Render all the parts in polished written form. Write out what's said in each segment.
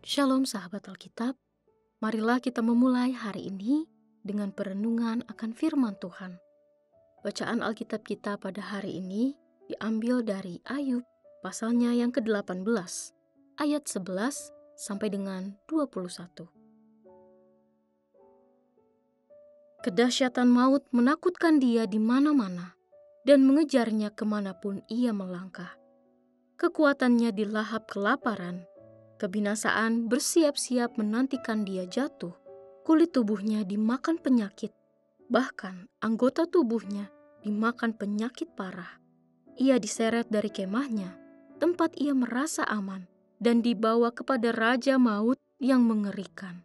Shalom sahabat Alkitab, marilah kita memulai hari ini dengan perenungan akan firman Tuhan. Bacaan Alkitab kita pada hari ini diambil dari Ayub pasalnya yang ke-18, ayat 11 sampai dengan 21. Kedahsyatan maut menakutkan dia di mana-mana dan mengejarnya kemanapun ia melangkah. Kekuatannya dilahap kelaparan. Kebinasaan bersiap-siap menantikan dia jatuh. Kulit tubuhnya dimakan penyakit, bahkan anggota tubuhnya dimakan penyakit parah. Ia diseret dari kemahnya, tempat ia merasa aman, dan dibawa kepada Raja Maut yang mengerikan.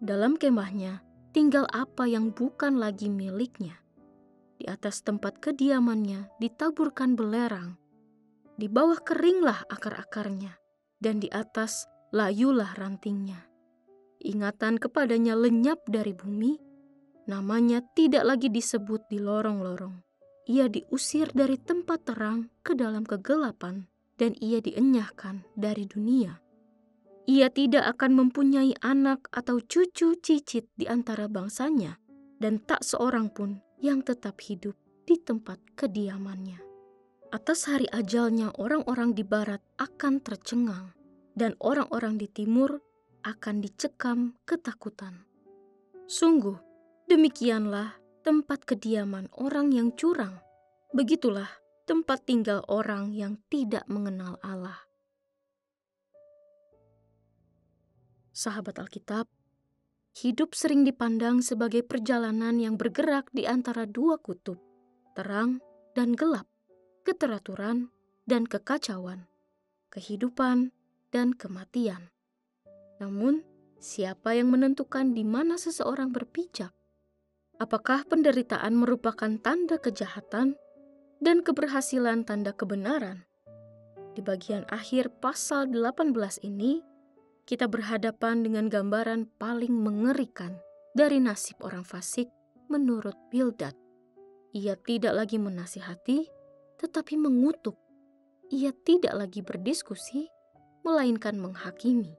Dalam kemahnya tinggal apa yang bukan lagi miliknya. Di atas tempat kediamannya ditaburkan belerang. Di bawah keringlah akar-akarnya, dan di atas layulah rantingnya. Ingatan kepadanya lenyap dari bumi, namanya tidak lagi disebut di lorong-lorong. Ia diusir dari tempat terang ke dalam kegelapan, dan ia dienyahkan dari dunia. Ia tidak akan mempunyai anak atau cucu cicit di antara bangsanya, dan tak seorang pun yang tetap hidup di tempat kediamannya. Atas hari ajalnya orang-orang di barat akan tercengang, dan orang-orang di timur akan dicekam ketakutan. Sungguh, demikianlah tempat kediaman orang yang curang. Begitulah tempat tinggal orang yang tidak mengenal Allah. Sahabat Alkitab, hidup sering dipandang sebagai perjalanan yang bergerak di antara dua kutub, terang dan gelap, keteraturan dan kekacauan, kehidupan dan kematian. Namun, siapa yang menentukan di mana seseorang berpijak? Apakah penderitaan merupakan tanda kejahatan dan keberhasilan tanda kebenaran? Di bagian akhir pasal 18 ini, kita berhadapan dengan gambaran paling mengerikan dari nasib orang fasik menurut Bildad. Ia tidak lagi menasihati, tetapi mengutuk. Ia tidak lagi berdiskusi, melainkan menghakimi.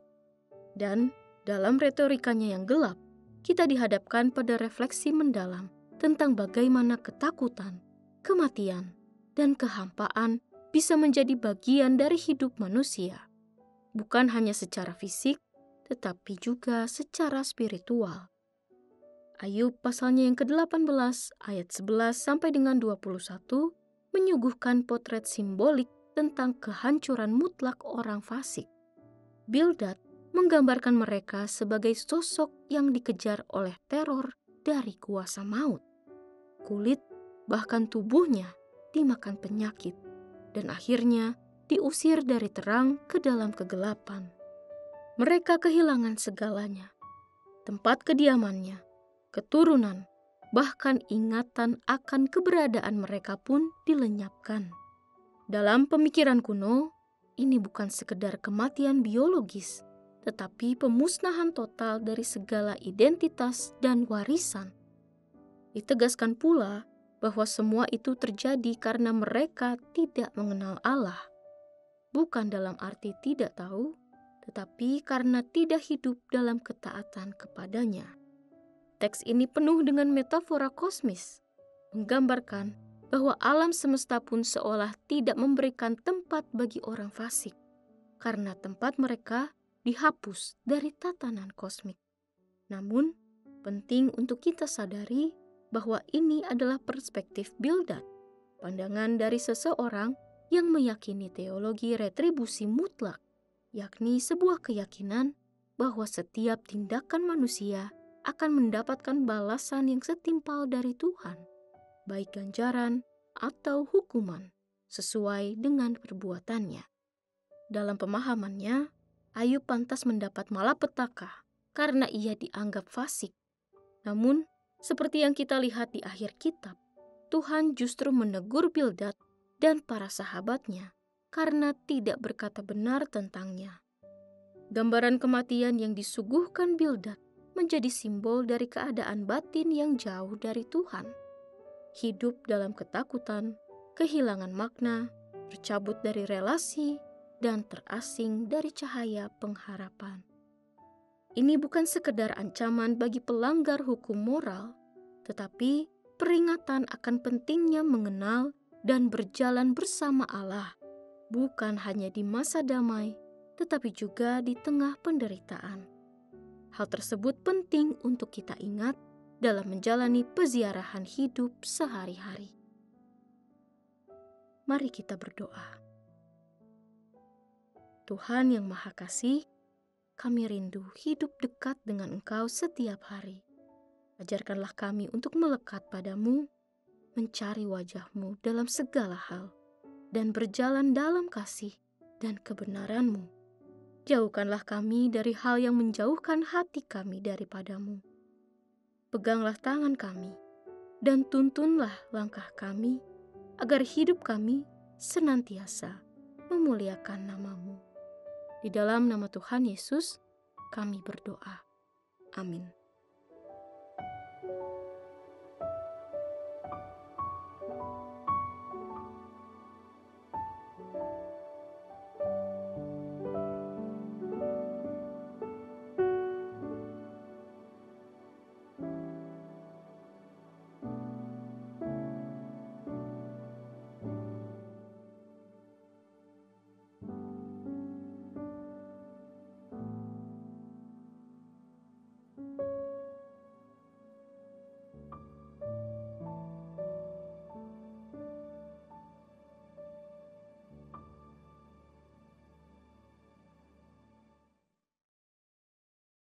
Dan dalam retorikanya yang gelap, kita dihadapkan pada refleksi mendalam tentang bagaimana ketakutan, kematian, dan kehampaan bisa menjadi bagian dari hidup manusia. Bukan hanya secara fisik, tetapi juga secara spiritual. Ayub pasalnya yang ke-18 ayat 11 sampai dengan 21 menyuguhkan potret simbolik tentang kehancuran mutlak orang fasik. Bildad menggambarkan mereka sebagai sosok yang dikejar oleh teror dari kuasa maut. Kulit, bahkan tubuhnya, dimakan penyakit, dan akhirnya diusir dari terang ke dalam kegelapan. Mereka kehilangan segalanya, tempat kediamannya, keturunan, bahkan ingatan akan keberadaan mereka pun dilenyapkan. Dalam pemikiran kuno, ini bukan sekedar kematian biologis, tetapi pemusnahan total dari segala identitas dan warisan. Ditegaskan pula bahwa semua itu terjadi karena mereka tidak mengenal Allah. Bukan dalam arti tidak tahu, tetapi karena tidak hidup dalam ketaatan kepadanya. Teks ini penuh dengan metafora kosmis, menggambarkan bahwa alam semesta pun seolah tidak memberikan tempat bagi orang fasik, karena tempat mereka dihapus dari tatanan kosmik. Namun, penting untuk kita sadari bahwa ini adalah perspektif Bildad, pandangan dari seseorang yang meyakini teologi retribusi mutlak, yakni sebuah keyakinan bahwa setiap tindakan manusia akan mendapatkan balasan yang setimpal dari Tuhan, baik ganjaran atau hukuman, sesuai dengan perbuatannya. Dalam pemahamannya, Ayub pantas mendapat malapetaka karena ia dianggap fasik. Namun, seperti yang kita lihat di akhir kitab, Tuhan justru menegur Bildad dan para sahabatnya karena tidak berkata benar tentangnya. Gambaran kematian yang disuguhkan Bildad menjadi simbol dari keadaan batin yang jauh dari Tuhan. Hidup dalam ketakutan, kehilangan makna, tercabut dari relasi, dan terasing dari cahaya pengharapan. Ini bukan sekedar ancaman bagi pelanggar hukum moral, tetapi peringatan akan pentingnya mengenal dan berjalan bersama Allah, bukan hanya di masa damai, tetapi juga di tengah penderitaan. Hal tersebut penting untuk kita ingat dalam menjalani peziarahan hidup sehari-hari. Mari kita berdoa. Tuhan yang Maha Kasih, kami rindu hidup dekat dengan Engkau setiap hari. Ajarkanlah kami untuk melekat padamu, mencari wajah-Mu dalam segala hal, dan berjalan dalam kasih dan kebenaran-Mu. Jauhkanlah kami dari hal yang menjauhkan hati kami daripadamu. Peganglah tangan kami, dan tuntunlah langkah kami, agar hidup kami senantiasa memuliakan nama-Mu. Di dalam nama Tuhan Yesus, kami berdoa. Amin.